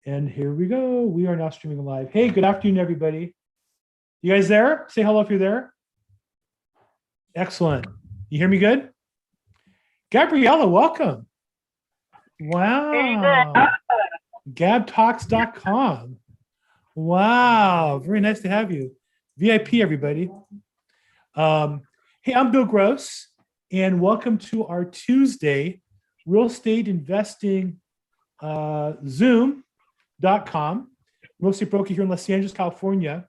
And here we go. We are now streaming live. Hey, good afternoon, everybody. You guys there? Say hello if you're there. Excellent. You hear me good? Gabriella, welcome. Wow. Gabtalks.com. Wow. Very nice to have you. VIP, everybody. Hey, I'm Bill Gross, and welcome to our Tuesday real estate investing Zoom.com. Real estate broker here in Los Angeles, California.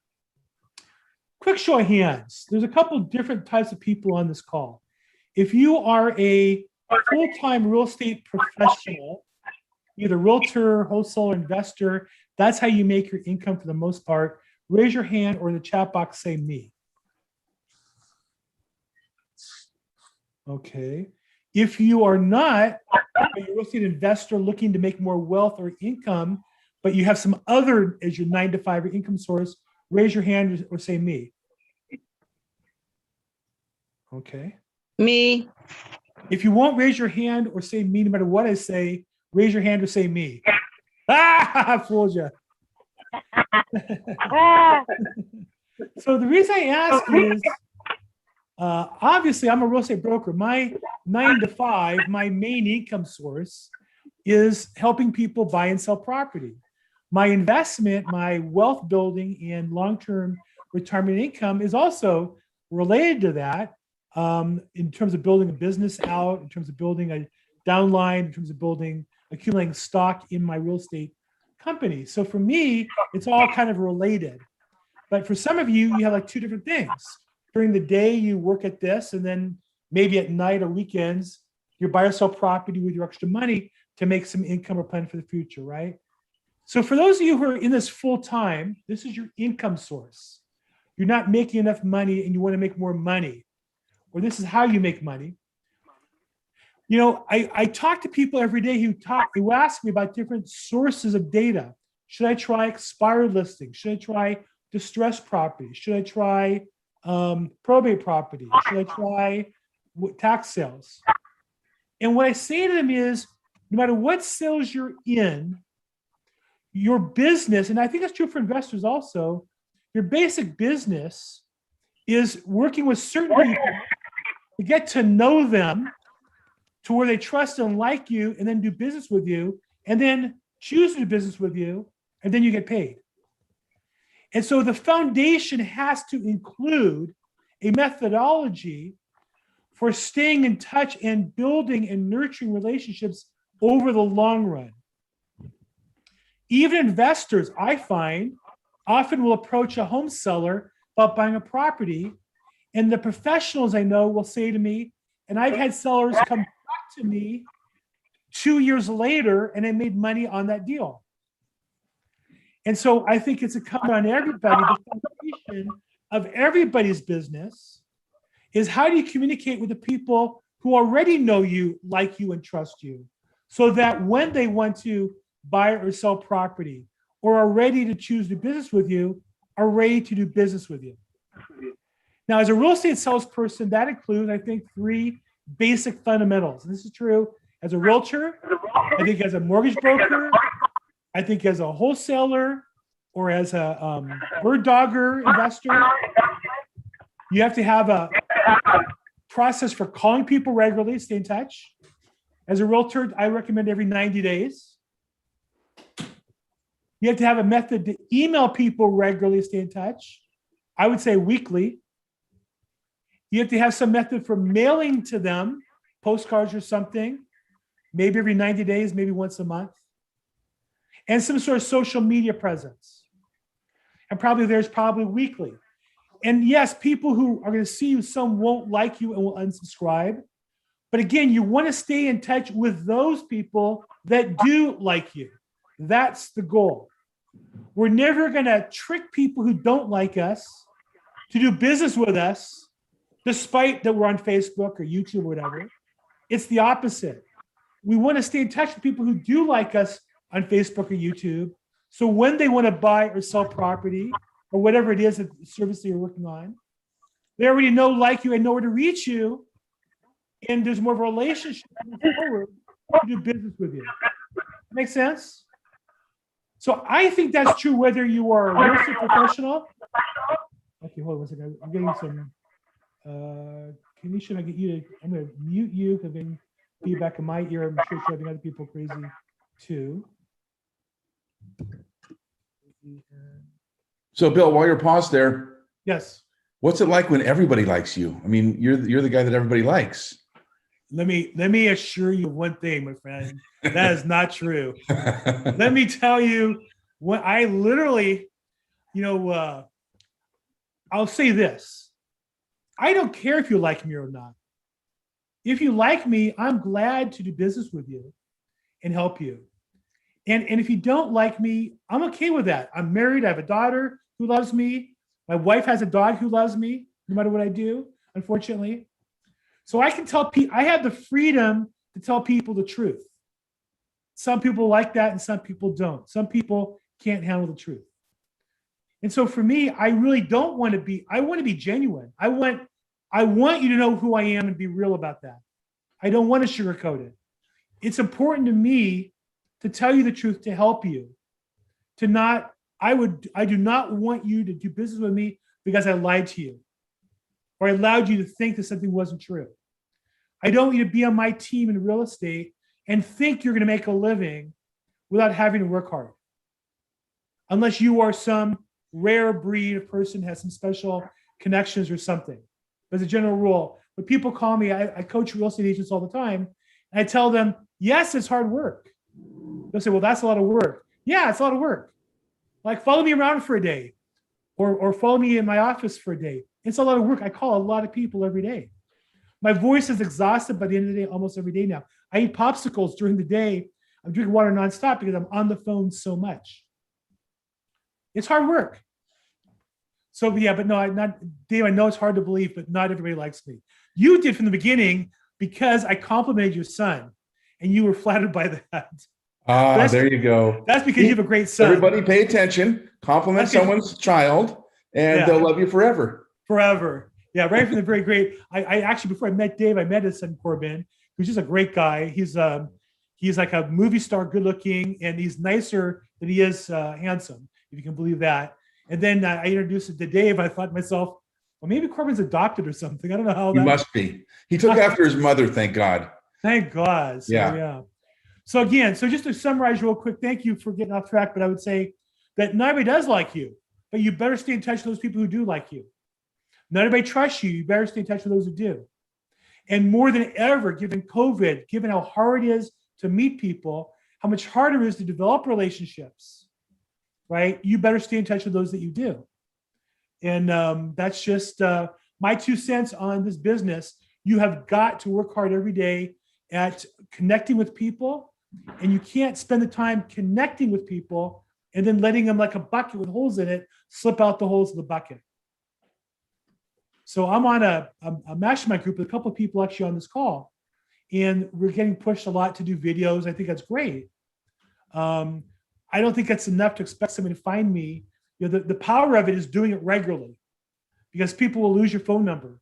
Quick show of hands. There's a couple different types of people on this call. If you are a full-time real estate professional, either realtor, wholesaler, investor, that's how you make your income for the most part. Raise your hand or in the chat box say me. Okay. If you are not a real estate investor looking to make more wealth or income, but you have some other as your 9 to 5 income source, raise your hand or say me. Okay. Me. If you won't raise your hand or say me, no matter what I say, raise your hand or say me. Ah, I fooled you. So the reason I ask is, obviously I'm a real estate broker. My 9 to 5, my main income source is helping people buy and sell property. My investment, my wealth building and long-term retirement income is also related to that. In terms of building a business out, in terms of building a downline, in terms of accumulating stock in my real estate company. So for me, it's all kind of related. But for some of you, you have like two different things. During the day, you work at this, and then maybe at night or weekends, you buy or sell property with your extra money to make some income or plan for the future, right? So for those of you who are in this full time, this is your income source. You're not making enough money and you want to make more money. Or this is how you make money. You know, I talk to people every day who ask me about different sources of data. Should I try expired listings? Should I try distressed property? Should I try probate property? Should I try tax sales? And what I say to them is, no matter what sales you're in, your business, and I think that's true for investors also, your basic business is working with certain people to get to know them to where they trust and like you and then do business with you and then choose to do business with you and then you get paid. And so the foundation has to include a methodology for staying in touch and building and nurturing relationships over the long run. Even investors, I find, often will approach a home seller about buying a property, and the professionals I know will say to me, and I've had sellers come back to me 2 years later and they made money on that deal. And so I think it's incumbent on everybody. The foundation of everybody's business is how do you communicate with the people who already know you, like you, and trust you, so that when they want to buy or sell property or are ready to choose to do business with you, are ready to do business with you. Now, as a real estate salesperson, that includes, I think, 3 basic fundamentals. And this is true as a realtor, I think as a mortgage broker, I think as a wholesaler, or as a bird dogger investor. You have to have a process for calling people regularly, stay in touch. As a realtor, I recommend every 90 days. You have to have a method to email people regularly, stay in touch. I would say weekly. You have to have some method for mailing to them, postcards or something, maybe every 90 days, maybe once a month. And some sort of social media presence. And there's probably weekly. And yes, people who are going to see you, some won't like you and will unsubscribe. But again, you want to stay in touch with those people that do like you. That's the goal. We're never going to trick people who don't like us to do business with us, despite that we're on Facebook or YouTube or whatever. It's the opposite. We want to stay in touch with people who do like us on Facebook or YouTube. So when they want to buy or sell property or whatever it is, the service that you're working on, they already know, like you, and know where to reach you. And there's more of a relationship forward to do business with you. Make sense? So I think that's true whether you are a real estate professional. Okay, hold on one second. I'm getting some. Kanisha, I get you to. I'm going to mute you because then feedback in my ear. I'm sure it's driving other people crazy too. So, Bill, while you're paused there, Yes. what's it like when everybody likes you? I mean, you're the guy that everybody likes. Let me assure you one thing, my friend. That is not true. Let me tell you when I literally, I'll say this. I don't care if you like me or not. If you like me, I'm glad to do business with you and help you. And if you don't like me, I'm okay with that. I'm married. I have a daughter who loves me. My wife has a dog who loves me, no matter what I do, unfortunately. So I can tell people, I have the freedom to tell people the truth. Some people like that and some people don't. Some people can't handle the truth. And so for me, I really don't want to be, I want to be genuine. I want you to know who I am and be real about that. I don't want to sugarcoat it. It's important to me to tell you the truth, to help you, to not, I do not want you to do business with me because I lied to you or I allowed you to think that something wasn't true. I don't want you to be on my team in real estate and think you're going to make a living without having to work hard. Unless you are some rare breed of person, has some special connections or something. But as a general rule, when people call me, I coach real estate agents all the time. And I tell them, yes, it's hard work. They'll say, well, that's a lot of work. Yeah, it's a lot of work. Like follow me around for a day or follow me in my office for a day. It's a lot of work. I call a lot of people every day. My voice is exhausted by the end of the day, almost every day now. I eat popsicles during the day. I'm drinking water nonstop because I'm on the phone so much. It's hard work. So yeah, but no, Dave, I know it's hard to believe, but not everybody likes me. You did from the beginning because I complimented your son and you were flattered by that. There you go. That's because you have a great son. Everybody pay attention, compliment someone's child, and they'll love you forever. Forever. Yeah, right from the very great. I actually, before I met Dave, I met his son Corbin, who's just a great guy. He's like a movie star, good looking, and he's nicer than he is handsome, if you can believe that. And then I introduced it to Dave. I thought to myself, well, maybe Corbin's adopted or something. I don't know how. He must be. He took after his mother, thank God. Thank God. So, yeah. So again, so just to summarize real quick, thank you for getting off track, but I would say that not everybody does like you, but you better stay in touch with those people who do like you. Not everybody trusts you. You better stay in touch with those who do. And more than ever, given COVID, given how hard it is to meet people, how much harder it is to develop relationships, right? You better stay in touch with those that you do. And that's just my 2 cents on this business. You have got to work hard every day at connecting with people, and you can't spend the time connecting with people and then letting them, like a bucket with holes in it, slip out the holes of the bucket. So I'm on a mastermind group with a couple of people actually on this call, and we're getting pushed a lot to do videos. I think that's great. I don't think that's enough to expect somebody to find me. The power of it is doing it regularly, because people will lose your phone number.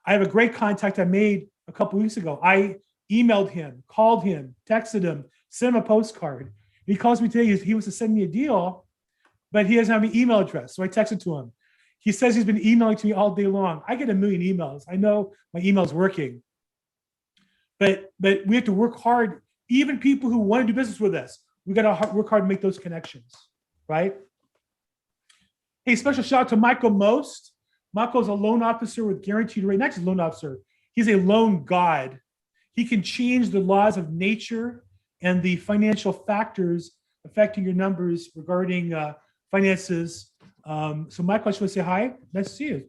I have a great contact I made a couple of weeks ago. I emailed him, called him, texted him, sent him a postcard. He calls me today. He wants to send me a deal, but he doesn't have an email address. So I texted to him. He says he's been emailing to me all day long. I get a million emails. I know my email's working, but we have to work hard. Even people who want to do business with us, we got to work hard to make those connections, right? Hey, special shout out to Michael Most. Michael's a loan officer with guaranteed rate. Not just a loan officer, he's a loan god. He can change the laws of nature and the financial factors affecting your numbers regarding finances. So Michael, I just want to say hi. Nice to see you.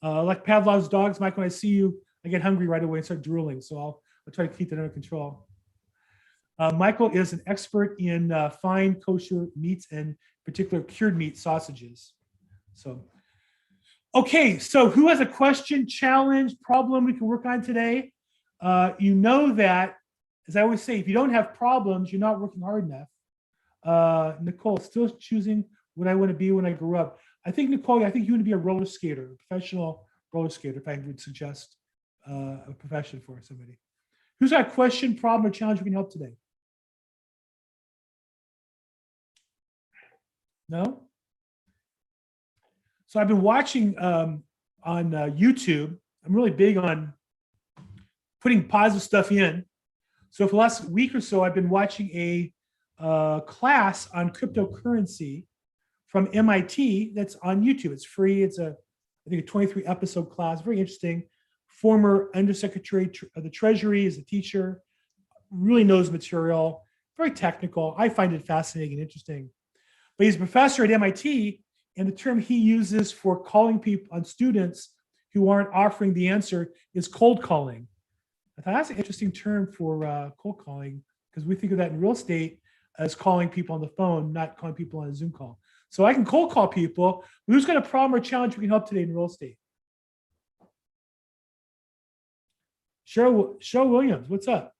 Like Pavlov's dogs, Michael, when I see you, I get hungry right away and start drooling. So I'll try to keep that under control. Michael is an expert in fine kosher meats, and in particular cured meat sausages. So, okay, so who has a question, challenge, problem we can work on today? You know that, as I always say, if you don't have problems, you're not working hard enough. Nicole, still choosing what I want to be when I grow up. I think, Nicole, I think you want to be a roller skater, a professional roller skater, if I would suggest a profession for somebody. Who's got a question, problem, or challenge we can help today? No? So I've been watching on YouTube. I'm really big on putting positive stuff in. So for the last week or so, I've been watching a class on cryptocurrency from MIT that's on YouTube. It's free. It's I think a 23 episode class, very interesting. Former Undersecretary of the Treasury is a teacher, really knows material, very technical. I find it fascinating and interesting. But he's a professor at MIT, and the term he uses for calling people on students who aren't offering the answer is cold calling. I thought that's an interesting term for cold calling, because we think of that in real estate as calling people on the phone, not calling people on a Zoom call. So I can cold call people. Who's got a problem or challenge we can help today in real estate? Cheryl Williams, what's up?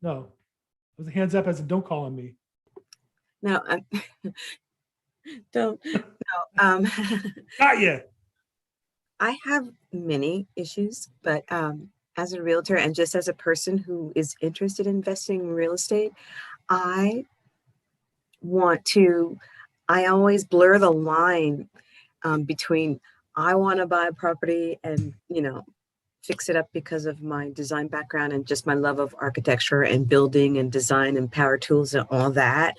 No, with the hands up as in don't call on me. No, don't. No, Got you. I have many issues, but as a realtor and just as a person who is interested in investing in real estate, I always blur the line between I want to buy a property and, fix it up because of my design background and just my love of architecture and building and design and power tools and all that,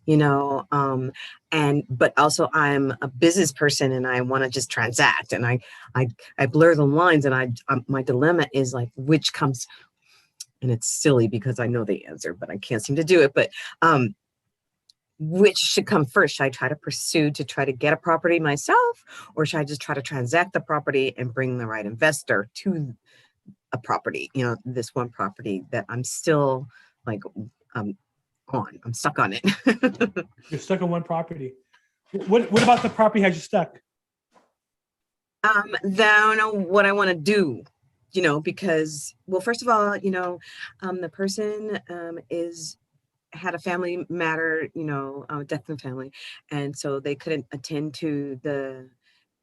but also I'm a business person and I want to just transact, and I blur the lines, and my dilemma is like, which comes, and it's silly because I know the answer, but I can't seem to do it. But which should come first? Should I try to get a property myself, or should I just try to transact the property and bring the right investor to a property, this one property that I'm still like, I'm stuck on it. You're stuck on one property. What about the property has you stuck? I don't know what I want to do, because, well, first of all, the person had a family matter, death in the family. And so they couldn't attend to the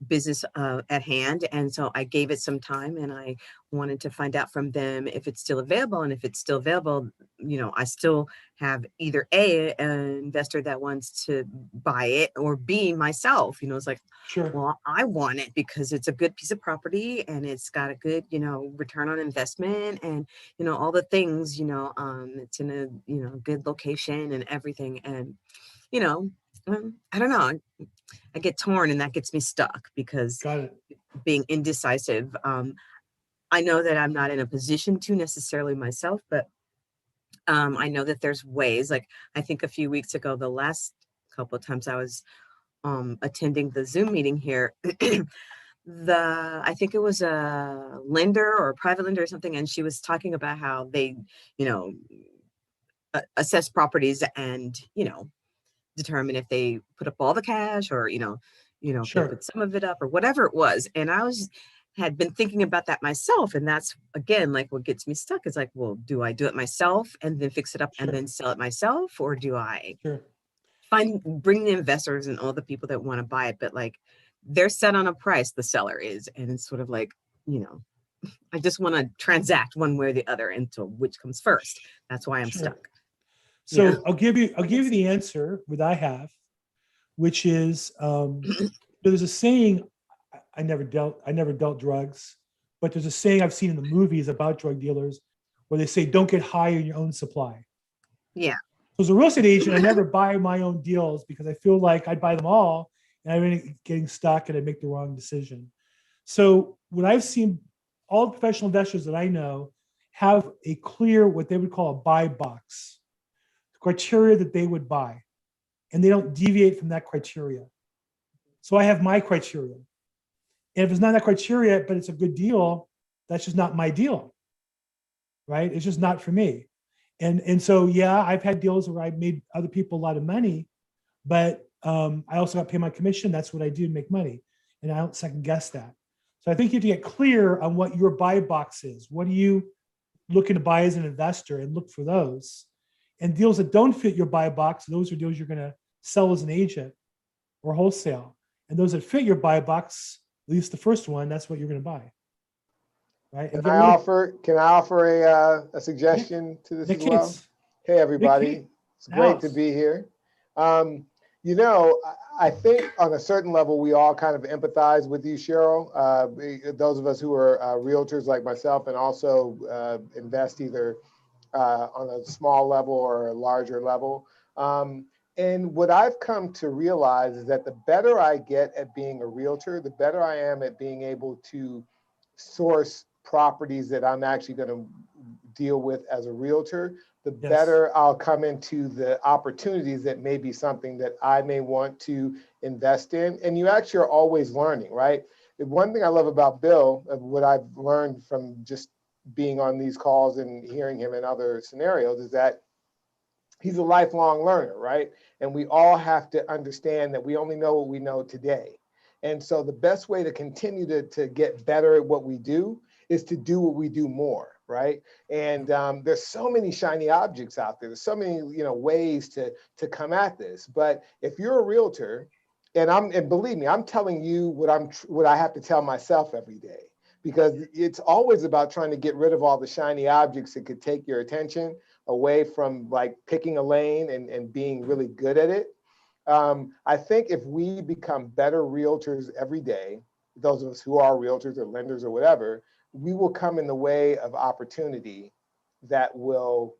business at hand. And so I gave it some time, and I wanted to find out from them if it's still available. And if it's still available, I still have either an investor that wants to buy it, or B, myself. It's like, Sure. Well, I want it because it's a good piece of property and it's got a good, return on investment, and, all the things, it's in a, good location and everything. And, I don't know. I get torn, and that gets me stuck because being indecisive. I know that I'm not in a position to necessarily myself, but I know that there's ways. Like, I think a few weeks ago, the last couple of times I was attending the Zoom meeting here, I think it was a lender or a private lender or something, and she was talking about how they, assess properties and, determine if they put up all the cash, or, if they put some of it up, or whatever it was. And had been thinking about that myself. And that's, again, like what gets me stuck is like, well, do I do it myself and then fix it up and then sell it myself? Or do I bring the investors and all the people that want to buy it, but like they're set on a price, the seller is. And it's sort of like, I just want to transact one way or the other. And so which comes first? That's why I'm stuck. So I'll give you the answer that I have, which is there's a saying. I never dealt drugs, but there's a saying I've seen in the movies about drug dealers where they say, "Don't get high on your own supply." Yeah. So as a real estate agent, I never buy my own deals because I feel like I'd buy them all and I'm really getting stuck and I make the wrong decision. So what I've seen, all the professional investors that I know have a clear, what they would call a buy box. Criteria that they would buy, and they don't deviate from that criteria. So I have my criteria, and if it's not that criteria, but it's a good deal, that's just not my deal, right? It's just not for me. And so, yeah, I've had deals where I made other people a lot of money, but I also got to pay my commission. That's what I do to make money, and I don't second guess that. So I think you have to get clear on what your buy box is. What are you looking to buy as an investor, and look for those. And deals that don't fit your buy box, those are deals you're going to sell as an agent or wholesale. And those that fit your buy box, at least the first one, that's what you're going to buy. Right? Can I offer a suggestion to this as well? Hey, everybody. It's great to be here. You know, I think on a certain level, we all kind of empathize with you, Cheryl. Those of us who are realtors like myself and also invest either on a small level or a larger level. And what I've come to realize is that the better I get at being a realtor, the better I am at being able to source properties that I'm actually going to deal with as a realtor, the Yes. better I'll come into the opportunities that may be something that I may want to invest in. And you actually are always learning, right? The one thing I love about Bill, of what I've learned from just being on these calls and hearing him in other scenarios, is that he's a lifelong learner, right? And we all have to understand that we only know what we know today. And so the best way to continue to get better at what we do is to do what we do more, right? And there's so many shiny objects out there. There's so many, ways to come at this. But if you're a realtor, and believe me, I'm telling you what I have to tell myself every day, because it's always about trying to get rid of all the shiny objects that could take your attention away from like picking a lane and being really good at it. I think if we become better realtors every day, those of us who are realtors or lenders or whatever, we will come in the way of opportunity that will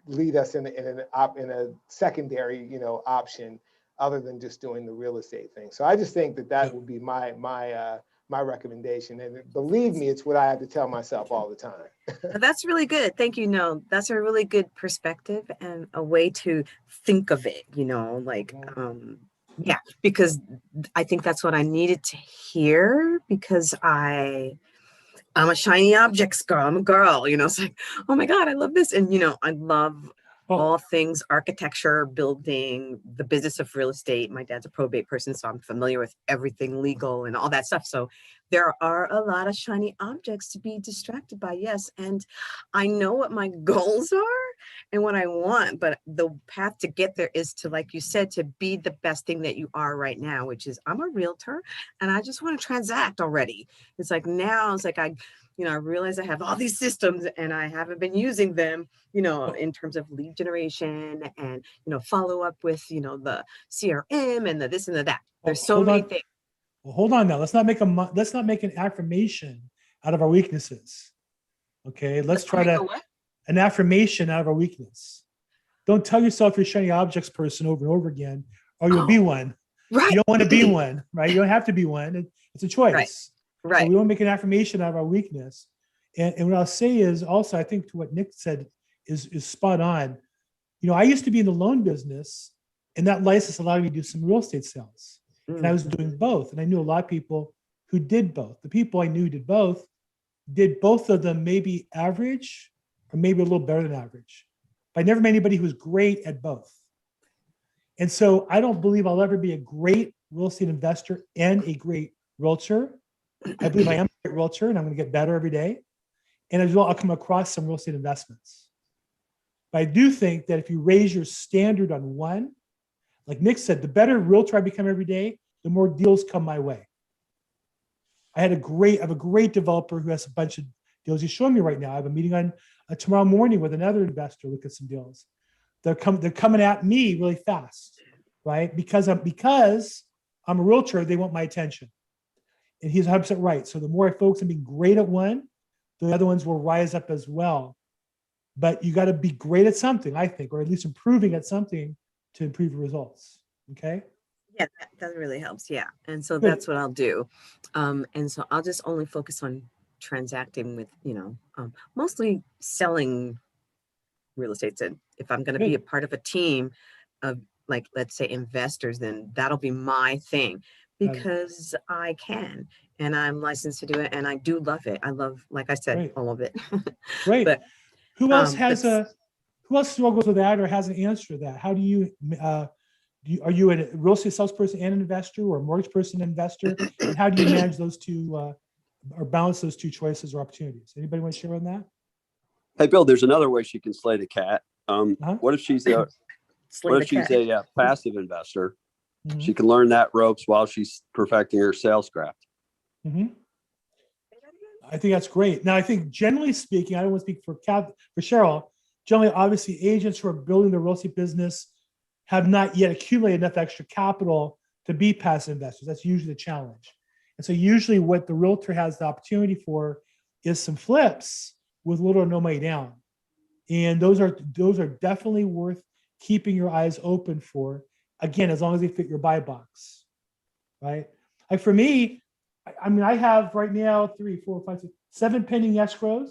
lead us in a secondary, option other than just doing the real estate thing. So I just think that would be my recommendation. And believe me, it's what I have to tell myself all the time. That's really good. Thank you. No, that's a really good perspective and a way to think of it, yeah, because I think that's what I needed to hear, because I'm a shiny objects girl. I'm a girl, it's like, oh my God, I love this. And, I love all things architecture, building, the business of real estate. My dad's a probate person, so I'm familiar with everything legal and all that stuff. So there are a lot of shiny objects to be distracted by, yes. And I know what my goals are and what I want, but the path to get there is to, like you said, to be the best thing that you are right now, which is I'm a realtor and I just want to transact already. It's like now it's like I realize I have all these systems and I haven't been using them, in terms of lead generation and, follow up with, the CRM and the this and the that. There's so many things. Well, hold on now. Let's not make an affirmation out of our weaknesses. Okay. Let's try an affirmation out of our weakness. Don't tell yourself you're a shiny objects person over and over again, or you'll be one. Right. You don't want to be one, right? You don't have to be one. It's a choice. Right. So we don't make an affirmation out of our weakness. And what I'll say is also, I think to what Nick said is spot on. I used to be in the loan business, and that license allowed me to do some real estate sales. And I was doing both. And I knew a lot of people who did both. The people I knew did both of them maybe average or maybe a little better than average. But I never met anybody who was great at both. And so I don't believe I'll ever be a great real estate investor and a great realtor. I believe I am a great realtor and I'm going to get better every day. And as well, I'll come across some real estate investments. But I do think that if you raise your standard on one, like Nick said, the better realtor I become every day, the more deals come my way. I have a great developer who has a bunch of deals he's showing me right now. I have a meeting on tomorrow morning with another investor, look at some deals. They're coming at me really fast, right? Because I'm a realtor, they want my attention. And he's 100% right. So the more I focus on being great at one, the other ones will rise up as well. But you got to be great at something, I think, or at least improving at something to improve your results. Okay. Yeah, that really helps. Yeah. And so that's what I'll do. And so I'll just only focus on transacting with, mostly selling real estate. And if I'm going to be a part of a team of, like, let's say investors, then that'll be my thing, because I can, and I'm licensed to do it. And I do love it. I love, like I said, all of it. Great. But who else struggles with that or has an answer to that? How do you, are you a real estate salesperson and an investor, or a mortgage person and investor? And how do you manage those two or balance those two choices or opportunities? Anybody want to share on that? Hey, Bill, there's another way she can slay the cat. What if she's a passive investor? Mm-hmm. She can learn that ropes while she's perfecting her sales craft. Mm-hmm. I think that's great. Now, I think generally speaking, I don't want to speak for Cheryl. Generally, obviously, agents who are building their real estate business have not yet accumulated enough extra capital to be passive investors. That's usually the challenge. And so usually what the realtor has the opportunity for is some flips with little or no money down. And those are definitely worth keeping your eyes open for. Again, as long as they fit your buy box, right? Like for me, I mean, I have right now 3, 4, 5, 6, 7 pending escrows.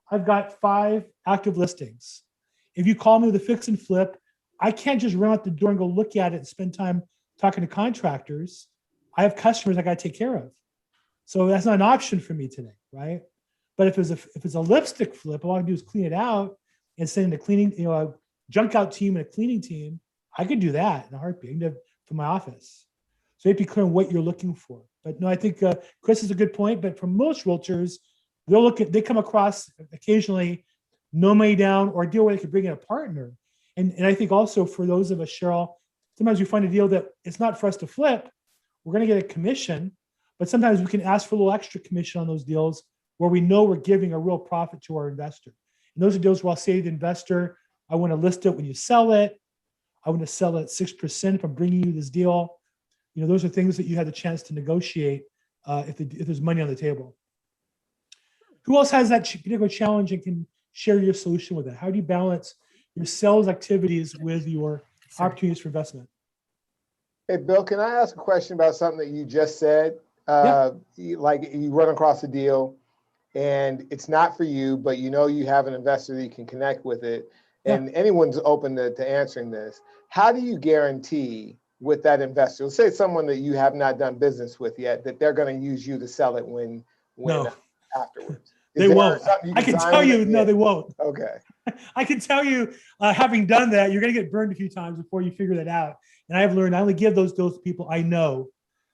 I've got 5 active listings. If you call me with a fix and flip, I can't just run out the door and go look at it and spend time talking to contractors. I have customers I got to take care of. So that's not an option for me today, right? But if it's a lipstick flip, all I do is clean it out and send a cleaning, a junk out team and a cleaning team. I could do that in a heartbeat. I can do it from my office. So you have to be clear on what you're looking for. But no, I think Chris is a good point. But for most realtors, they come across occasionally no money down or a deal where they could bring in a partner. And I think also for those of us, Cheryl, sometimes we find a deal that it's not for us to flip. We're going to get a commission, but sometimes we can ask for a little extra commission on those deals where we know we're giving a real profit to our investor. And those are deals where I'll say to the investor, I want to list it when you sell it. I want to sell it at 6% if I'm bringing you this deal. Those are things that you had the chance to negotiate if there's money on the table. Who else has that particular challenge and can share your solution with it? How do you balance your sales activities with your opportunities for investment? Hey, Bill, can I ask a question about something that you just said? Like you run across a deal and it's not for you, but you have an investor that you can connect with it, and anyone's open to answering this. How do you guarantee with that investor, let's say it's someone that you have not done business with yet, that they're going to use you to sell it when afterwards? They won't. I can tell you, no, they won't. Okay. I can tell you, having done that, you're going to get burned a few times before you figure that out. And I've learned I only give those deals to people I know,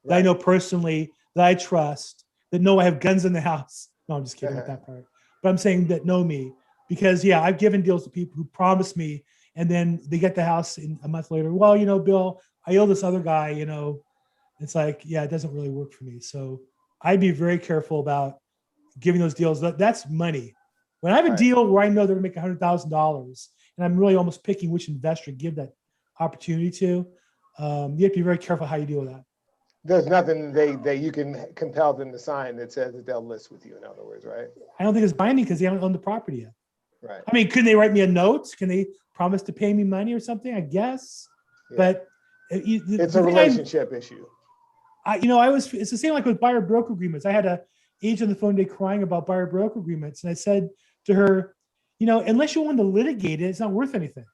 that I know personally, that I trust, that know I have guns in the house. No, I'm just kidding with that part. But I'm saying that know me, because I've given deals to people who promised me, and then they get the house in a month later. Well, Bill, I owe this other guy. It's like, it doesn't really work for me. So I'd be very careful about giving those deals. That's money. When I have a deal where I know they're going to make $100,000, and I'm really almost picking which investor to give that opportunity to, you have to be very careful how you deal with that. There's nothing that you can compel them to sign that says that they'll list with you, in other words, right? I don't think it's binding because they haven't owned the property yet. Right. I mean, couldn't they write me a note? Can they promise to pay me money or something? I guess. Yeah. But it's a relationship issue. It's the same like with buyer broker agreements. I had a agent on the phone today crying about buyer broker agreements. And I said to her, unless you want to litigate it, it's not worth anything.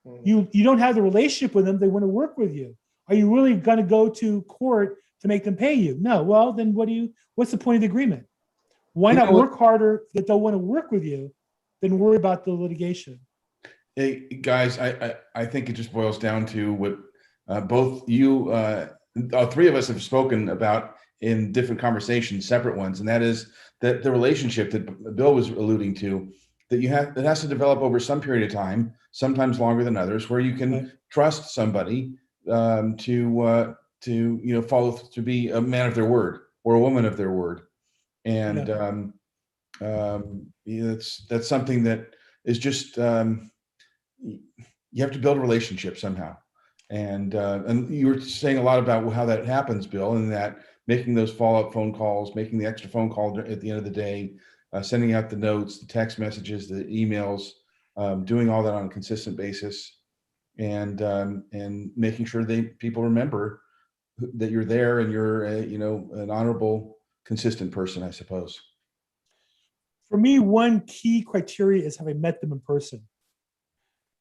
Mm-hmm. You don't have the relationship with them. They want to work with you. Are you really going to go to court to make them pay you? No. Well, then what's the point of the agreement? Why not work harder that they'll want to work with you than worry about the litigation? Hey, guys, I think it just boils down to what both you, all 3 of us have spoken about in different conversations, separate ones, and that is that the relationship that Bill was alluding to, that it has to develop over some period of time, sometimes longer than others, where you can trust somebody to follow, to be a man of their word or a woman of their word, and that's something that is just you have to build a relationship somehow. And you were saying a lot about how that happens, Bill, and that making those follow-up phone calls, making the extra phone call at the end of the day, sending out the notes, the text messages, the emails, doing all that on a consistent basis, and making sure people remember that you're there and you're an honorable, consistent person, I suppose. For me, one key criteria is have I met them in person.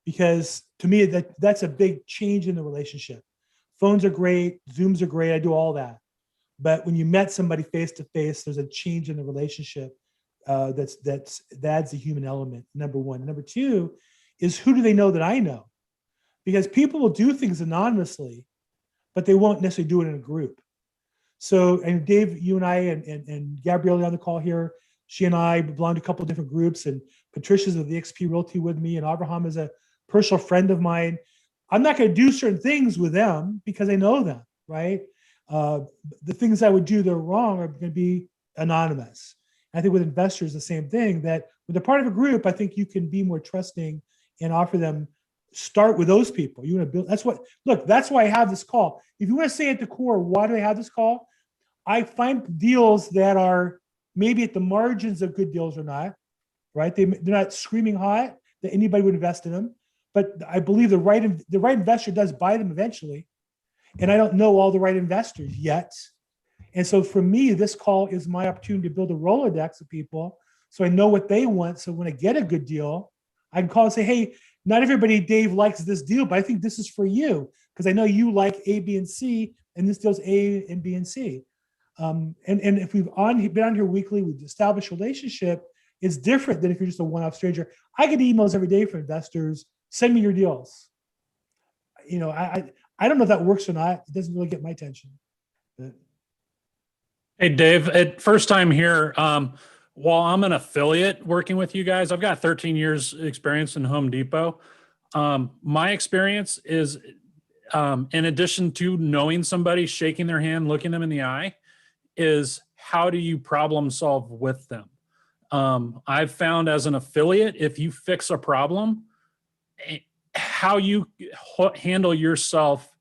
Because to me, that's a big change in the relationship. Phones are great, Zooms are great, I do all that. But when you met somebody face to face, there's a change in the relationship that adds a human element, number one. Number 2 is, who do they know that I know? Because people will do things anonymously, but they won't necessarily do it in a group. So, and Dave, you and I and Gabrielle on the call here, she and I belong to a couple of different groups, and Patricia's with the XP Realty with me, and Abraham is a personal friend of mine. I'm not going to do certain things with them because I know them, right? The things I would do that are wrong are going to be anonymous. I think with investors, the same thing, that when they're part of a group, I think you can be more trusting and offer them start with those people. You want to build, that's why I have this call. If you want to say at the core, why do I have this call? I find deals that are maybe at the margins of good deals or not, right? They're not screaming hot that anybody would invest in them, but I believe the right investor does buy them eventually. And I don't know all the right investors yet. And so for me, this call is my opportunity to build a Rolodex of people so I know what they want. So when I get a good deal, I can call and say, hey, not everybody, Dave, likes this deal, but I think this is for you because I know you like A, B, and C, and this deal's A and B and C. And if we've been on here weekly, we've established a relationship, it's different than if you're just a one-off stranger. I get emails every day from investors, send me your deals. You know, I don't know if that works or not. It doesn't really get my attention. But. Hey, Dave, first time here. While I'm an affiliate working with you guys, I've got 13 years experience in Home Depot. My experience is, in addition to knowing somebody, shaking their hand, looking them in the eye, is how do you problem solve with them? I've found as an affiliate, if you fix a problem, how you handle yourself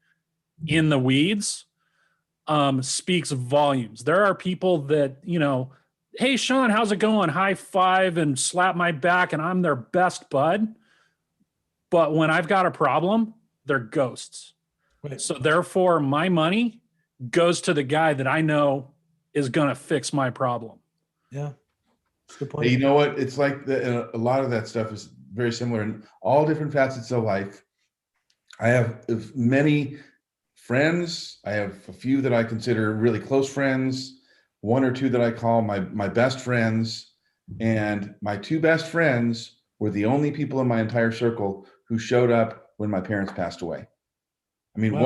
in the weeds speaks volumes. There are people that, you know, hey, Sean, how's it going? High five and slap my back, and I'm their best bud. But when I've got a problem, they're ghosts. Right. So therefore, my money goes to the guy that I know is going to fix my problem. Yeah. That's a good point. You know what? It's like a lot of that stuff is very similar in all different facets of life. I have many friends. I have a few that I consider really close friends, one or two that I call my best friends. And my two best friends were the only people in my entire circle who showed up when my parents passed away. I mean, wow.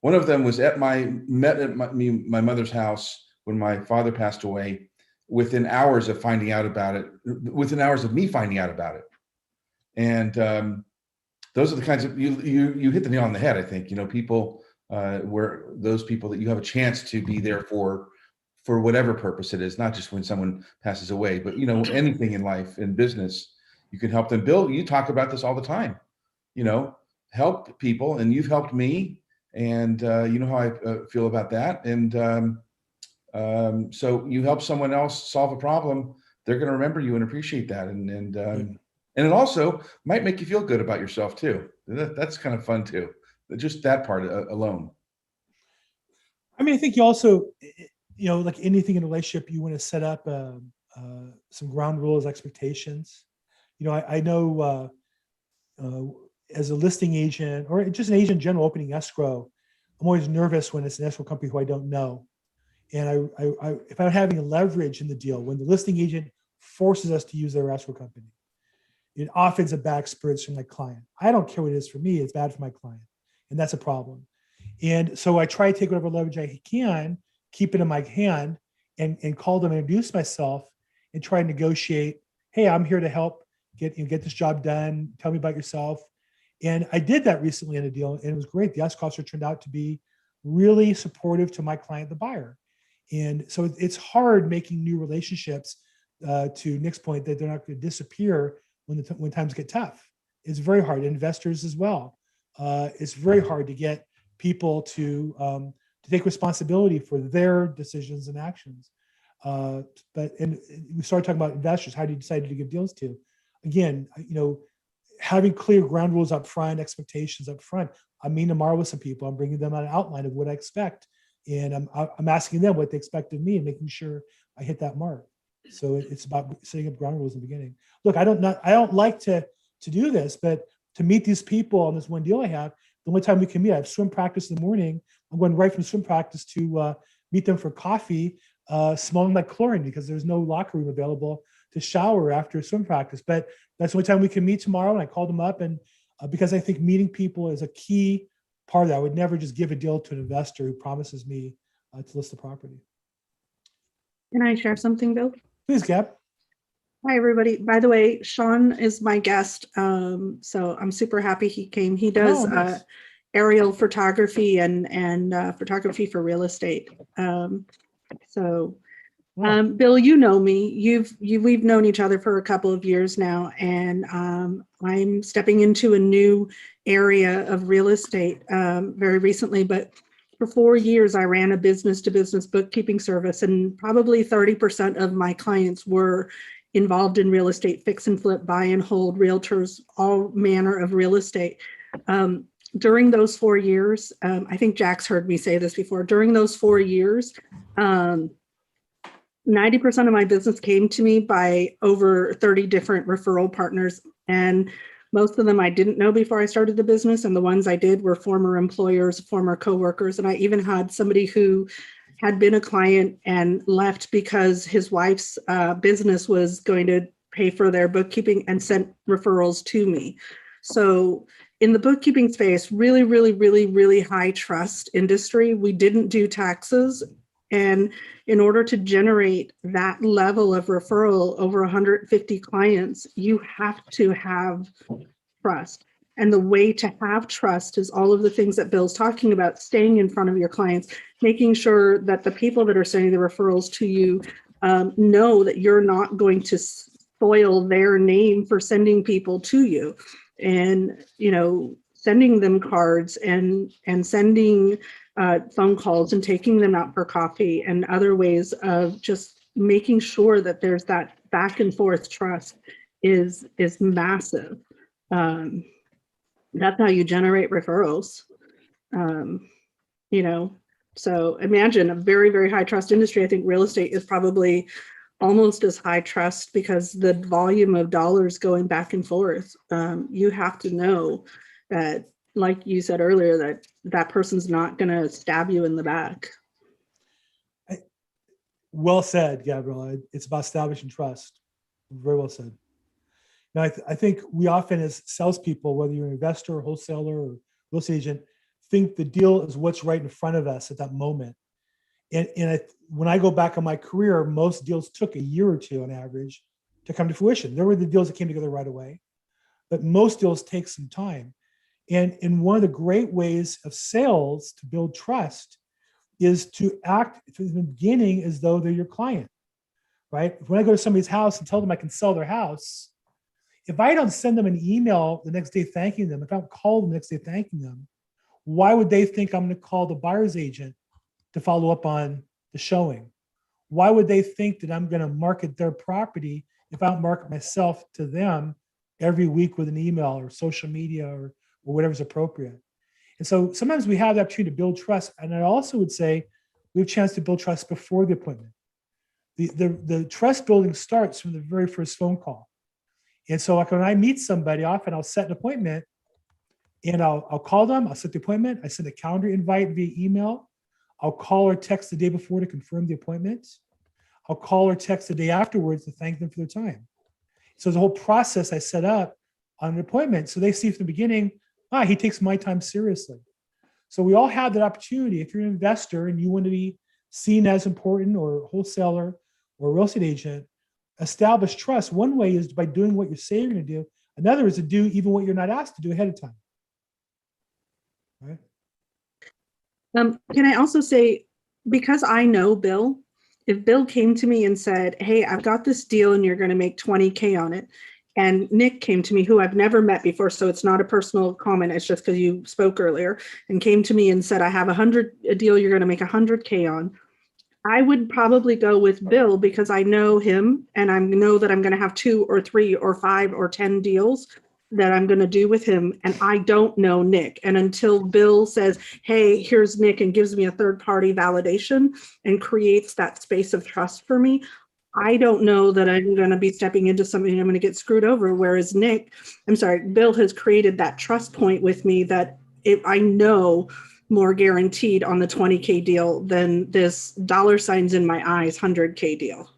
one of them was met at my mother's house when my father passed away, within hours of finding out about it, within hours of me finding out about it. And those are the kinds of, you hit the nail on the head, I think. You know, people where those people that you have a chance to be there for whatever purpose it is, not just when someone passes away, but, you know, anything in life, in business, you can help them build. You talk about this all the time, you know, help people, and you've helped me, and you know how I feel about that. And so you help someone else solve a problem, they're going to remember you and appreciate that. And it also might make you feel good about yourself too. That's kind of fun too. Just that part alone. I mean, I think you also, you know, like anything in a relationship, you want to set up some ground rules, expectations. You know, I know as a listing agent or just an agent in general opening escrow, I'm always nervous when it's an escrow company who I don't know. And if I'm having a leverage in the deal, when the listing agent forces us to use their escrow company, it often is a bad experience for my client. I don't care what it is for me, it's bad for my client. And that's a problem. And so I try to take whatever leverage I can, keep it in my hand, and call them and introduce myself and try and negotiate. Hey, I'm here to help get this job done. Tell me about yourself. And I did that recently in a deal, and it was great. The escrow officer turned out to be really supportive to my client, the buyer. And so it's hard making new relationships, to Nick's point, that they're not going to disappear when times get tough. It's very hard. Investors as well. It's very hard to get people to take responsibility for their decisions and actions. But we started talking about investors. How do you decide to give deals to? Again, you know, having clear ground rules up front, expectations up front. I'm meeting tomorrow with some people. I'm bringing them an outline of what I expect. And I'm asking them what they expect of me and making sure I hit that mark. So it's about setting up ground rules in the beginning. Look, I don't like to do this, but to meet these people on this one deal I have, the only time we can meet, I have swim practice in the morning. I'm going right from swim practice to meet them for coffee, smelling like chlorine because there's no locker room available to shower after swim practice. But that's the only time we can meet tomorrow. And I called them up, and because I think meeting people is a key part of that. I would never just give a deal to an investor who promises me to list the property. Can I share something, Bill? Please, Gab. Hi, everybody. By the way, Sean is my guest, so I'm super happy he came. He does nice. Aerial photography and photography for real estate. So Bill, you know me. We've known each other for a couple of years now, and I'm stepping into a new area of real estate very recently. But for 4 years, I ran a business-to-business bookkeeping service, and probably 30% of my clients were involved in real estate, fix and flip, buy and hold, realtors, all manner of real estate. During those 4 years, I think Jack's heard me say this before. During those 4 years, 90% of my business came to me by over 30 different referral partners. And most of them I didn't know before I started the business. And the ones I did were former employers, former coworkers. And I even had somebody who had been a client and left because his wife's business was going to pay for their bookkeeping and sent referrals to me. So in the bookkeeping space, really, really, really, really high trust industry. We didn't do taxes. And in order to generate that level of referral over 150 clients, you have to have trust. And the way to have trust is all of the things that Bill's talking about, staying in front of your clients, making sure that the people that are sending the referrals to you know that you're not going to spoil their name for sending people to you. And, you know, sending them cards and sending phone calls and taking them out for coffee and other ways of just making sure that there's that back and forth trust is massive. That's how you generate referrals. You know, so imagine a very, very high trust industry. I think real estate is probably almost as high trust because the volume of dollars going back and forth. You have to know that, like you said earlier, that person's not going to stab you in the back. Well said, Gabriella. It's about establishing trust. Very well said. Now, I think we often, as salespeople, whether you're an investor, wholesaler, or real estate agent, think the deal is what's right in front of us at that moment. And when I go back on my career, most deals took a year or two on average to come to fruition. There were the deals that came together right away, but most deals take some time. And one of the great ways of sales to build trust is to act from the beginning as though they're your client, right? When I go to somebody's house and tell them I can sell their house, if I don't send them an email the next day thanking them, if I don't call them the next day thanking them, why would they think I'm going to call the buyer's agent to follow up on the showing? Why would they think that I'm going to market their property if I don't market myself to them every week with an email or social media or whatever's appropriate? And so sometimes we have the opportunity to build trust. And I also would say we have a chance to build trust before the appointment. The trust building starts from the very first phone call. And so like when I meet somebody, often I'll set an appointment and I'll call them, I'll set the appointment, I send a calendar invite via email. I'll call or text the day before to confirm the appointment. I'll call or text the day afterwards to thank them for their time. So the whole process I set up on an appointment. So they see from the beginning, he takes my time seriously. So we all have that opportunity. If you're an investor and you want to be seen as important, or a wholesaler or a real estate agent, establish trust. One way is by doing what you say you're going to do. Another is to do even what you're not asked to do ahead of time. Right? Can I also say, because I know Bill, if Bill came to me and said, hey, I've got this deal and you're going to make 20K on it, and Nick came to me, who I've never met before, so it's not a personal comment, it's just because you spoke earlier, and came to me and said, I have a deal you're going to make 100K on, I would probably go with Bill because I know him and I know that I'm going to have 2 or 3 or 5 or 10 deals that I'm going to do with him. And I don't know Nick. And until Bill says, hey, here's Nick, and gives me a third party validation and creates that space of trust for me, I don't know that I'm going to be stepping into something I'm going to get screwed over. Whereas Bill has created that trust point with me that I know more guaranteed on the 20K deal than this dollar signs in my eyes 100K deal.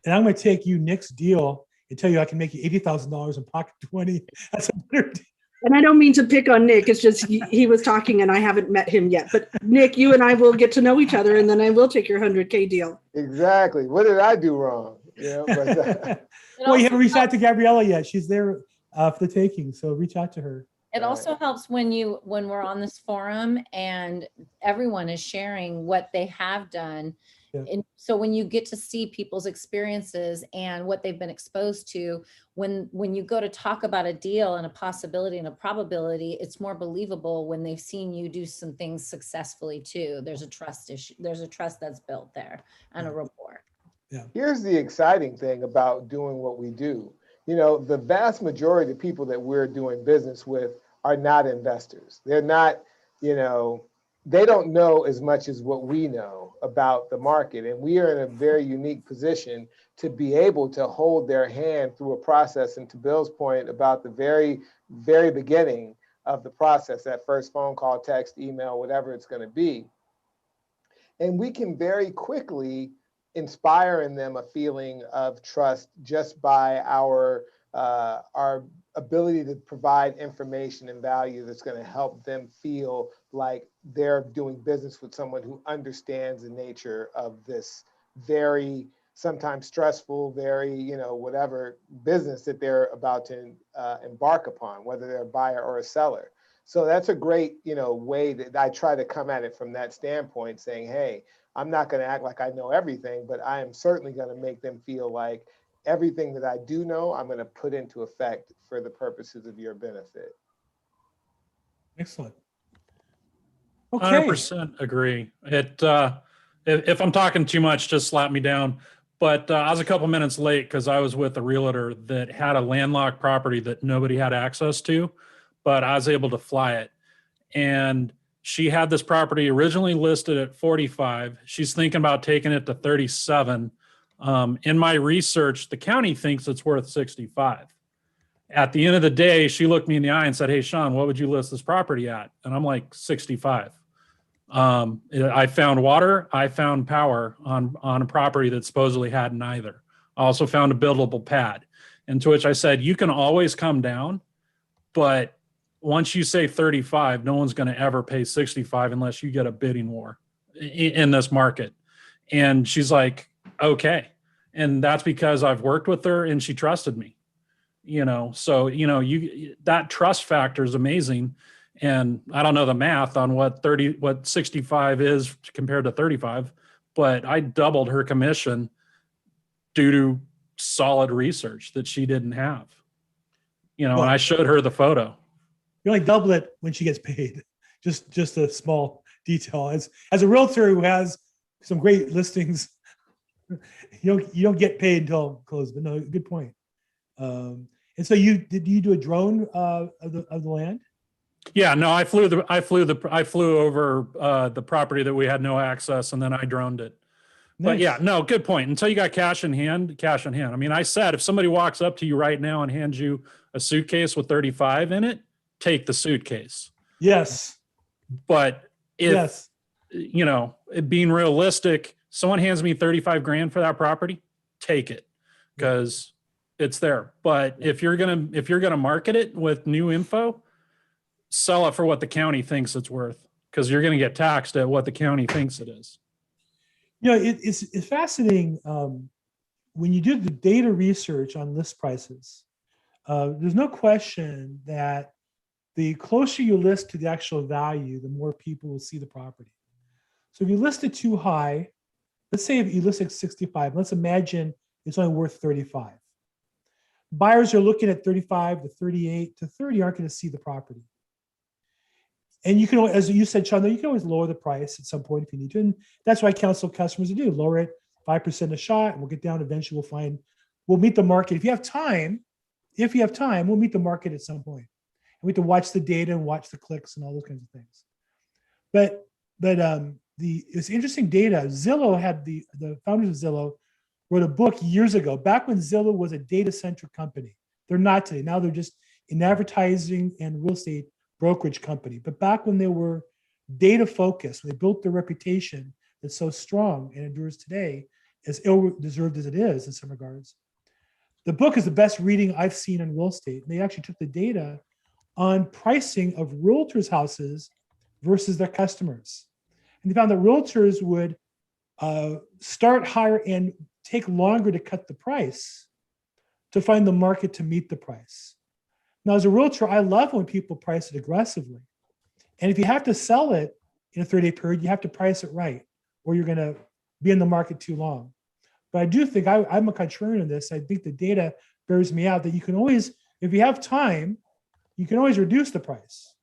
And I'm going to take you Nick's deal and tell you I can make you $80,000 and pocket 20. That's a better deal. And I don't mean to pick on Nick. It's just he was talking and I haven't met him yet. But Nick, you and I will get to know each other, and then I will take your 100K deal. Exactly. What did I do wrong? Yeah, but, well, you haven't reached out to Gabriella yet. She's there for the taking. So reach out to her. It also helps when we're on this forum and everyone is sharing what they have done. Yeah. And so when you get to see people's experiences and what they've been exposed to, when you go to talk about a deal and a possibility and a probability, it's more believable when they've seen you do some things successfully too. There's a trust issue. There's a trust that's built there and a rapport. Yeah. Here's the exciting thing about doing what we do. You know, the vast majority of people that we're doing business with are not investors. They're not, you know, they don't know as much as what we know about the market. And we are in a very unique position to be able to hold their hand through a process. And to Bill's point about the very, very beginning of the process, that first phone call, text, email, whatever it's going to be. And we can very quickly inspire in them a feeling of trust just by our ability to provide information and value that's going to help them feel like they're doing business with someone who understands the nature of this very sometimes stressful, very, you know, whatever business that they're about to embark upon, whether they're a buyer or a seller. So that's a great, you know, way that I try to come at it from that standpoint, saying, hey, I'm not going to act like I know everything, but I am certainly going to make them feel like everything that I do know, I'm going to put into effect for the purposes of your benefit. Excellent. Okay. 100% agree. If I'm talking too much, just slap me down. But I was a couple minutes late because I was with a realtor that had a landlocked property that nobody had access to, but I was able to fly it. And she had this property originally listed at 45. She's thinking about taking it to 37. In my research, the county thinks it's worth 65. At the end of the day, she looked me in the eye and said, hey, Sean, what would you list this property at? And I'm like, 65. I found water. I found power on a property that supposedly had neither. I also found a buildable pad. And to which I said, you can always come down, but once you say 35, no one's going to ever pay 65 unless you get a bidding war in this market. And she's like, okay. And that's because I've worked with her and she trusted me, you know? So, you know, that trust factor is amazing. And I don't know the math on what 65 is compared to 35, but I doubled her commission due to solid research that she didn't have, you know, and I showed her the photo. You only double it when she gets paid. Just a small detail. As a realtor who has some great listings, you don't get paid until close. But no, good point. And so did you do a drone of the land? Yeah, no, I flew over the property that we had no access, and then I droned it. Nice. But yeah, no, good point. Until you got cash in hand. I mean, I said, if somebody walks up to you right now and hands you a suitcase with 35 in it, take the suitcase. Yes. But if, you know, being realistic, someone hands me 35 grand for that property, take it because it's there. But if you're going to market it with new info, sell it for what the county thinks it's worth, because you're going to get taxed at what the county thinks it is. You know, it's fascinating when you do the data research on list prices. There's no question that the closer you list to the actual value, the more people will see the property. So if you list it too high, let's say if you list it at 65, let's imagine it's only worth 35. Buyers are looking at 35 to 38 to 30 aren't going to see the property. And you can, as you said, Sean, you can always lower the price at some point if you need to. And that's what I counsel customers to do. Lower it 5% a shot, and we'll get down. Eventually we'll meet the market. If you have time, we'll meet the market at some point. And we have to watch the data and watch the clicks and all those kinds of things. But it's interesting data. Zillow had the founders of Zillow wrote a book years ago, back when Zillow was a data-centric company. They're not today. Now they're just an advertising and real estate brokerage company. But back when they were data focused, they built their reputation that's so strong and endures today, as ill-deserved as it is in some regards. The book is the best reading I've seen in real estate. And they actually took the data on pricing of realtors' houses versus their customers. And they found that realtors would start higher and take longer to cut the price to find the market to meet the price. Now, as a realtor, I love when people price it aggressively. And if you have to sell it in a 30-day period, you have to price it right, or you're going to be in the market too long. But I do think I'm a contrarian in this. I think the data bears me out that you can always, if you have time, you can always reduce the price.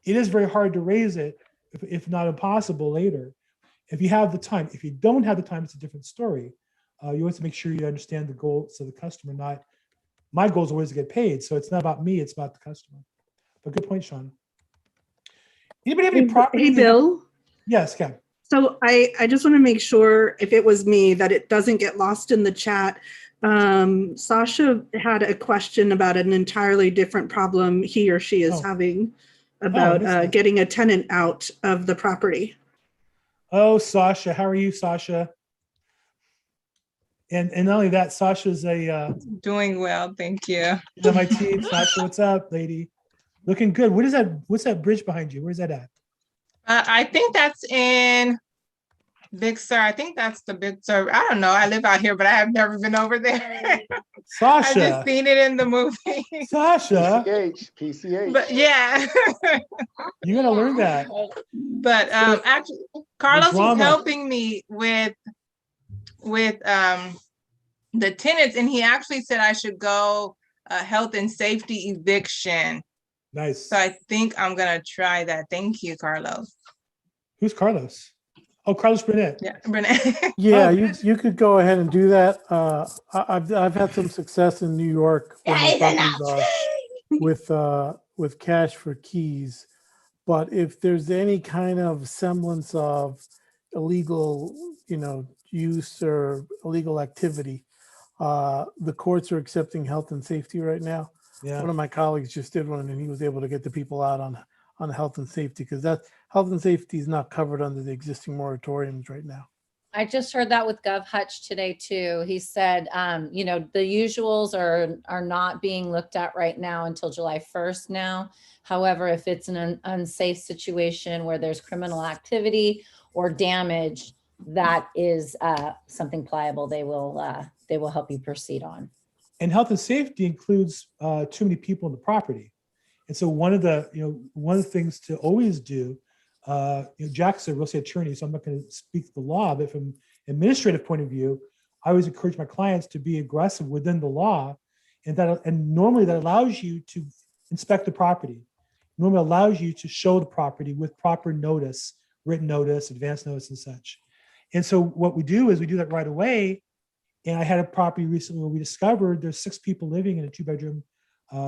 It is very hard to raise it, if not impossible later, if you have the time. If you don't have the time, it's a different story. You always make sure you understand the goals of the customer. Not my goal is always to get paid, so it's not about me; it's about the customer. But good point, Sean. Anybody have any property? Hey, Bill. Yes, Kev. So I just want to make sure, if it was me, that it doesn't get lost in the chat. Sasha had a question about an entirely different problem he or she is having about getting a tenant out of the property. Oh, Sasha, how are you, Sasha? And not only that, Sasha's a doing well, thank you. On my team. Sasha, what's up, lady? Looking good. What is that? What's that bridge behind you? Where's that at? I think that's in Big Sur. I think that's the Big Sur. I don't know. I live out here, but I have never been over there. Sasha. I just seen it in the movie. Sasha. PCH. But yeah. You gotta learn that. But actually, Carlos was helping me with the tenants, and he actually said I should go health and safety eviction. Nice. So I think I'm gonna try that. Thank you, Carlos. Who's Carlos? Oh, Carlos Burnett. Yeah, Burnett. Yeah, you could go ahead and do that. I've had some success in New York where my properties are with cash for keys. But if there's any kind of semblance of illegal, use or illegal activity, the courts are accepting health and safety right now. Yeah. One of my colleagues just did one, and he was able to get the people out on health and safety, because that health and safety is not covered under the existing moratoriums right now. I just heard that with Gov Hutch today too. He said, the usuals are not being looked at right now until July 1st now. However, if it's an unsafe situation where there's criminal activity or damage, that is something pliable. They will help you proceed on. And health and safety includes too many people in the property. And so one of the things to always do, Jack's a real estate attorney, so I'm not going to speak the law, but from administrative point of view, I always encourage my clients to be aggressive within the law, and normally that allows you to inspect the property. Normally allows you to show the property with proper notice, written notice, advance notice, and such. And so what we do is we do that right away. And I had a property recently where we discovered there's 6 people living in a 2-bedroom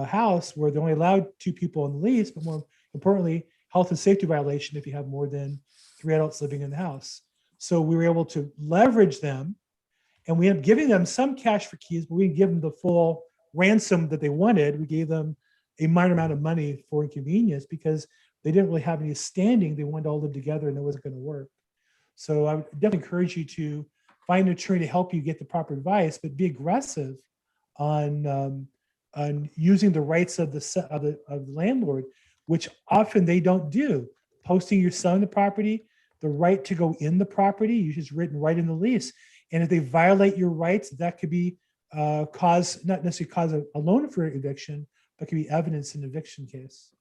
house where they're only allowed 2 people on the lease, but more importantly, health and safety violation if you have more than 3 adults living in the house. So we were able to leverage them, and we ended up giving them some cash for keys, but we didn't give them the full ransom that they wanted. We gave them a minor amount of money for inconvenience because they didn't really have any standing. They wanted to all live together, and it wasn't going to work. So I would definitely encourage you to find an attorney to help you get the proper advice, but be aggressive on using the rights of the landlord, which often they don't do. Posting your son in the property, the right to go in the property, it's written right in the lease. And if they violate your rights, that could be not necessarily cause a loan for eviction, but could be evidence in an eviction case.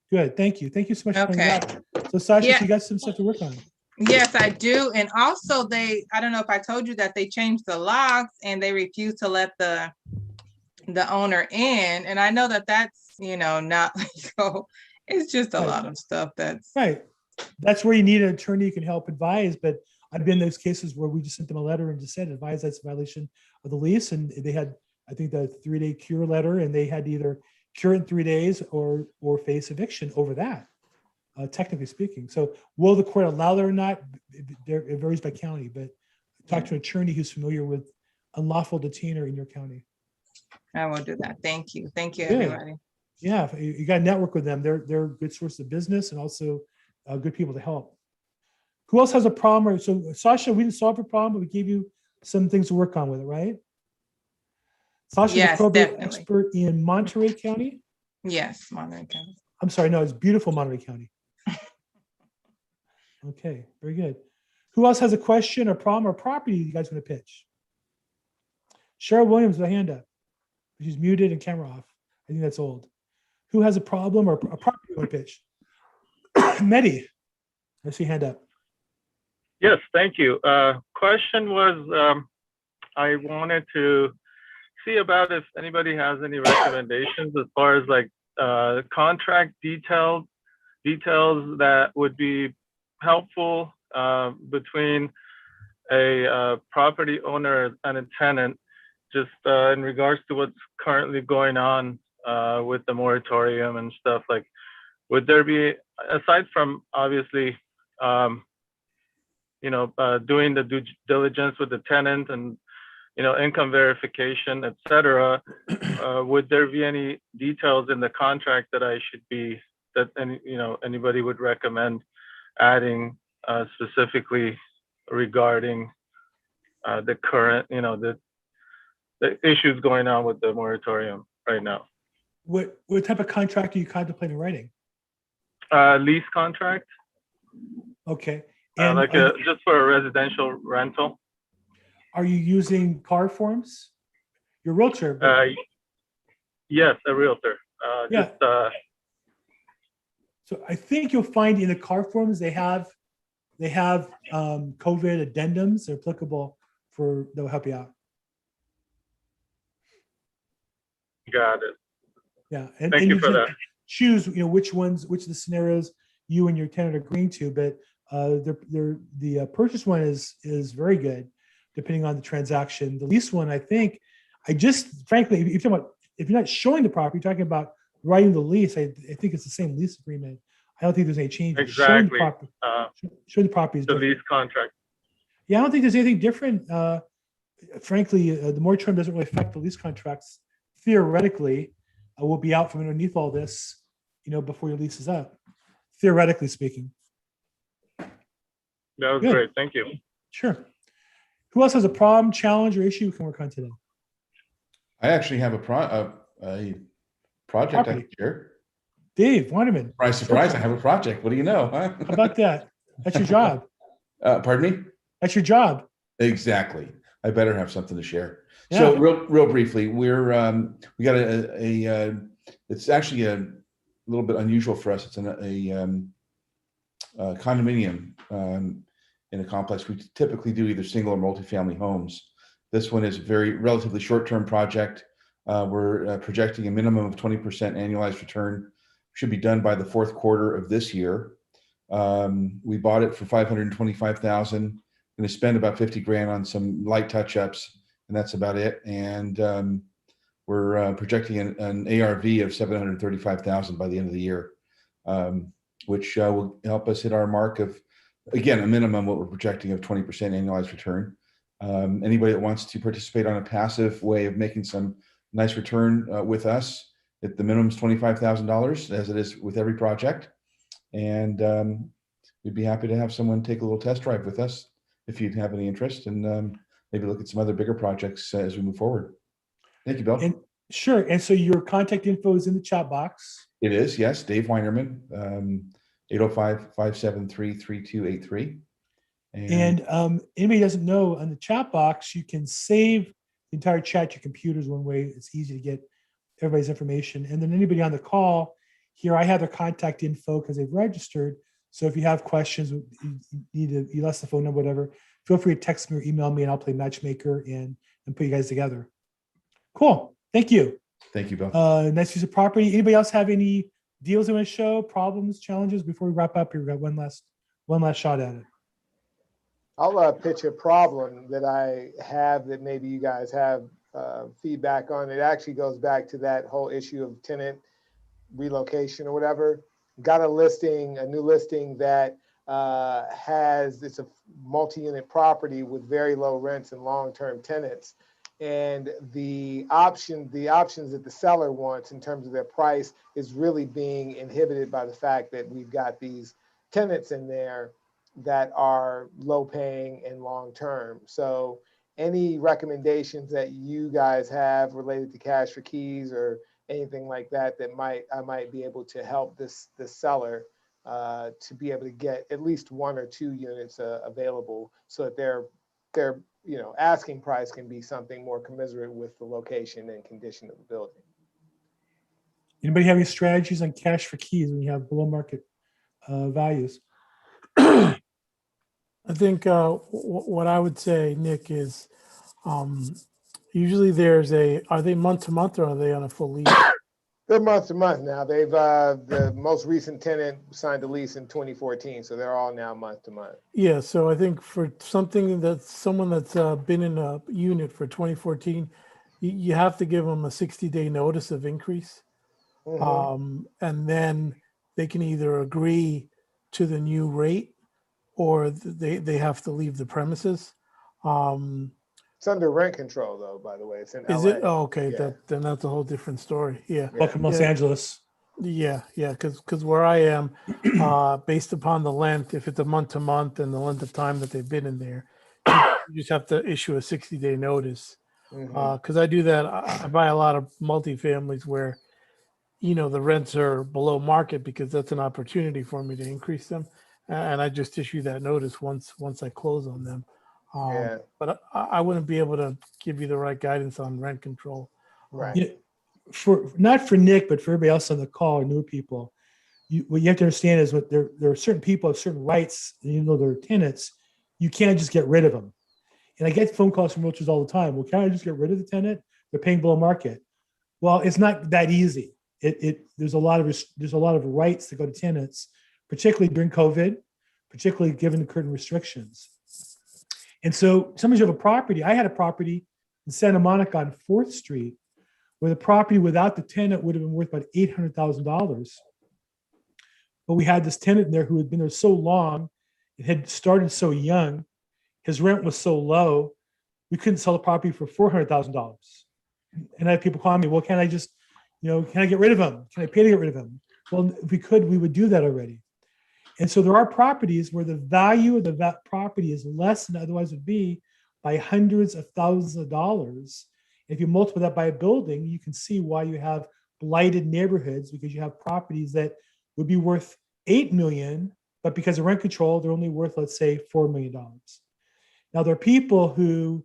Good, thank you. Thank you so much for coming out. So Sasha, you got some stuff to work on. Yes, I do. And also I don't know if I told you that they changed the locks and they refused to let the owner in. And I know that that's, not legal. It's just a lot of stuff that's. Right. That's where you need an attorney who can help advise. But I've been in those cases where we just sent them a letter and just said, advise that's a violation of the lease. And they had, I think, the 3-day cure letter, and they had to either cure it in 3 days or face eviction over that. Technically speaking. So will the court allow that or not? It varies by county, but talk to an attorney who's familiar with unlawful detainer in your county. I will do that. Thank you. Thank you, Good. everybody. Yeah, you got to network with them. They're a good source of business and also good people to help. Who else has a problem? So Sasha, we didn't solve your problem, but we gave you some things to work on with it, right? Sasha's a probate expert in Monterey County. Yes, Monterey County. I'm sorry, no, it's beautiful Monterey County. Okay, very good. Who else has a question or problem or property you guys want to pitch? Cheryl Williams with a hand up. She's muted and camera off. I think that's old. Who has a problem or a property you want to pitch? Medi, I see your hand up. Yes, thank you. Question was, I wanted to see about if anybody has any recommendations as far as like contract details that would be helpful between a property owner and a tenant, just in regards to what's currently going on with the moratorium and stuff. Like, would there be, aside from obviously, doing the due diligence with the tenant and income verification, et cetera, would there be any details in the contract that anybody would recommend adding specifically regarding the current, the issues going on with the moratorium right now? What type of contract are you contemplating writing? Lease contract. Okay. And just for a residential rental. Are you using car forms? Your realtor? Yes, a realtor. Yeah. So I think you'll find in the car forms they have COVID addendums. They're applicable they'll help you out. Got it. Yeah. Thank you for that. Choose which of the scenarios you and your tenant are agreeing to, but the purchase one is very good, depending on the transaction. The lease one, I think, frankly, if you're not showing the property, you're talking about writing the lease. I think it's the same lease agreement. I don't think there's any change. Exactly. Showing the property is the different. lease contract. Yeah, I don't think there's anything different. Frankly, the moratorium doesn't really affect the lease contracts. Theoretically, we'll be out from underneath all this, before your lease is up. Theoretically speaking. That was Good. great. Thank you. Sure. Who else has a problem, challenge, or issue we can work on today? I actually have a project I can share. Dave Weinerman. Surprise, I have a project. What do you know? Huh? How about that? That's your job. Pardon me? That's your job. Exactly. I better have something to share. Yeah. So real briefly, we got it's actually a little bit unusual for us. It's a condominium in a complex. We typically do either single or multifamily homes. This one is a relatively short-term project. We're projecting a minimum of 20% annualized return. Should be done by the fourth quarter of this year. We bought it for $525,000. Going to spend about 50 grand on some light touch-ups, and that's about it. And we're projecting an ARV of $735,000 by the end of the year, which will help us hit our mark of, again, a minimum what we're projecting of 20% annualized return. Anybody that wants to participate on a passive way of making some nice return with us, the minimum is $25,000, as it is with every project. And we'd be happy to have someone take a little test drive with us if you'd have any interest, and maybe look at some other bigger projects as we move forward. Thank you, Bill. And sure. And so your contact info is in the chat box. It is, yes. Dave Weinerman, 805-573-3283. And anybody doesn't know, on the chat box, you can save the entire chat to your computers one way. It's easy to get everybody's information. And then anybody on the call here, I have their contact info because they've registered. So if you have questions, you lost the phone number, whatever, feel free to text me or email me, and I'll play matchmaker and put you guys together. Cool. Thank you. Thank you, Bill. Nice use of property. Anybody else have any deals they want to show, problems, challenges before we wrap up here? We've got one last shot at it. I'll pitch a problem that I have that maybe you guys have feedback on. It actually goes back to that whole issue of tenant relocation or whatever. Got a new listing that it's a multi-unit property with very low rents and long-term tenants. And the options that the seller wants in terms of their price is really being inhibited by the fact that we've got these tenants in there that are low paying and long term. So any recommendations that you guys have related to cash for keys or anything like that I might be able to help this seller to be able to get at least 1 or 2 units available, so that their asking price can be something more commensurate with the location and condition of the building. Anybody have any strategies on cash for keys when you have below market values? I think what I would say, Nick, is usually are they month to month or are they on a full lease? They're month to month now. They've the most recent tenant signed a lease in 2014, so they're all now month to month. Yeah, so I think for someone that's been in a unit for 2014, you have to give them a 60-day notice of increase. And then they can either agree to the new rate or they have to leave the premises. It's under rent control though, by the way. It's in LA. Is it? Oh, okay. Yeah. Then that's a whole different story. Yeah. Welcome Los Angeles. Yeah. Because where I am, based upon the length, if it's a month to month and the length of time that they've been in there, you just have to issue a 60-day notice. Because I do that. I buy a lot of multifamilies where, the rents are below market because that's an opportunity for me to increase them. And I just issue that notice once I close on them. But I wouldn't be able to give you the right guidance on rent control. Right. Not for Nick, but for everybody else on the call or new people, what you have to understand is there are certain people have certain rights, and even though they're tenants, you can't just get rid of them. And I get phone calls from realtors all the time. Well, can I just get rid of the tenant? They're paying below market. Well, it's not that easy. There's a lot of rights that go to tenants, particularly during COVID, particularly given the current restrictions. And so sometimes you have a property. I had a property in Santa Monica on 4th Street where the property without the tenant would have been worth about $800,000. But we had this tenant there who had been there so long, it had started so young, his rent was so low, we couldn't sell the property for $400,000. And I had people calling me, well, can I just, can I get rid of him? Can I pay to get rid of him? Well, if we could, we would do that already. And so there are properties where the value of the property is less than it otherwise would be by hundreds of thousands of dollars. If you multiply that by a building, you can see why you have blighted neighborhoods, because you have properties that would be worth $8 million, but because of rent control, they're only worth, let's say, $4 million. Now, there are people who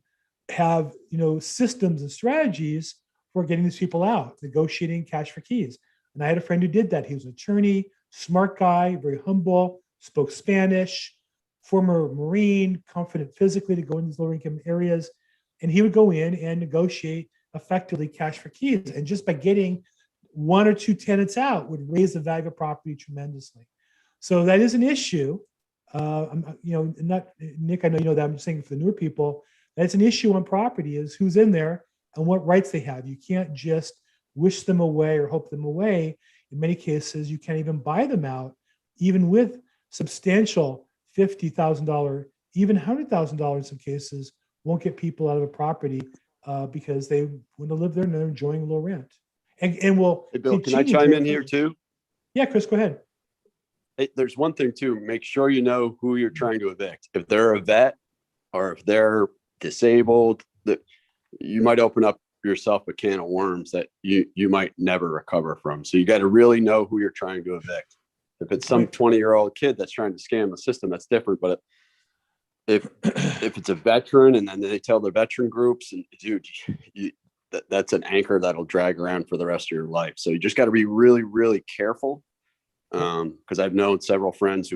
have, systems and strategies for getting these people out, negotiating cash for keys. And I had a friend who did that. He was an attorney, smart guy, very humble, spoke Spanish, former Marine, confident physically to go in these lower income areas. And he would go in and negotiate effectively cash for keys. And just by getting 1 or 2 tenants out would raise the value of property tremendously. So that is an issue. Not Nick, I know you know that. I'm just saying for the newer people, that's an issue on property is who's in there and what rights they have. You can't just wish them away or hope them away. In many cases, you can't even buy them out, even with substantial $50,000, even $100,000 in some cases, won't get people out of a property because they want to live there and they're enjoying low rent. And will. Hey, Bill, can I chime in here too? Yeah, Chris, go ahead. Hey, there's one thing too. Make sure you know who you're trying to evict. If they're a vet or if they're disabled, that you might open up yourself a can of worms that you might never recover from. So you got to really know who you're trying to evict. If it's some 20-year-old kid that's trying to scam the system, that's different. But if it's a veteran and then they tell their veteran groups, and dude, that's an anchor that'll drag around for the rest of your life. So you just got to be really, really careful. Because I've known several friends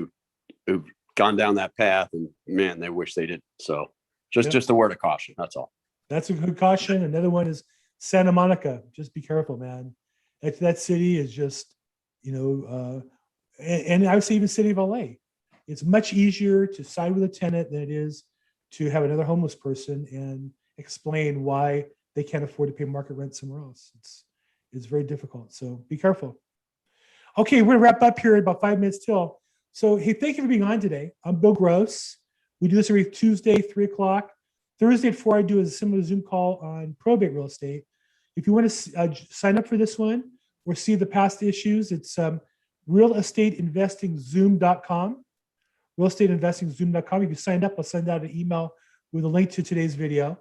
who've gone down that path, and man, they wish they didn't. So just a word of caution. That's all. That's a good caution. Another one is Santa Monica. Just be careful, man. That city is just, and I would say even city of LA. It's much easier to side with a tenant than it is to have another homeless person and explain why they can't afford to pay market rent somewhere else. It's very difficult. So be careful. Okay, we're gonna wrap up here in about 5 minutes till. So hey, thank you for being on today. I'm Bill Gross. We do this every Tuesday, 3 o'clock. Thursday at 4, I do a similar Zoom call on probate real estate. If you want to sign up for this one or see the past issues, it's realestateinvestingzoom.com. Realestateinvestingzoom.com. If you signed up, I'll send out an email with a link to today's video.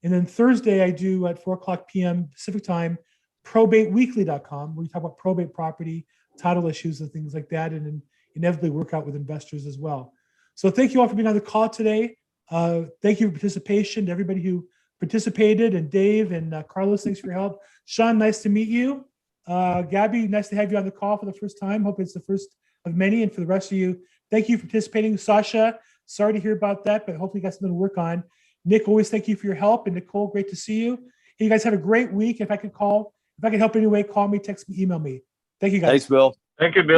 And then Thursday, I do at 4 o'clock p.m. Pacific time, probateweekly.com, where we talk about probate property, title issues, and things like that, and then inevitably work out with investors as well. So thank you all for being on the call today. Thank you for participation to everybody who participated, and Dave and Carlos, thanks for your help. Sean, nice to meet you. Gabby, nice to have you on the call for the first time. Hope it's the first of many. And for the rest of you, thank you for participating. Sasha, Sorry to hear about that, but hopefully you got something to work on. Nick, always thank you for your help. And Nicole, great to see you. Hey, you guys have a great week. If I could help in any way, call me, text me, email me. Thank you guys. Thanks, Bill. Thank you, Bill.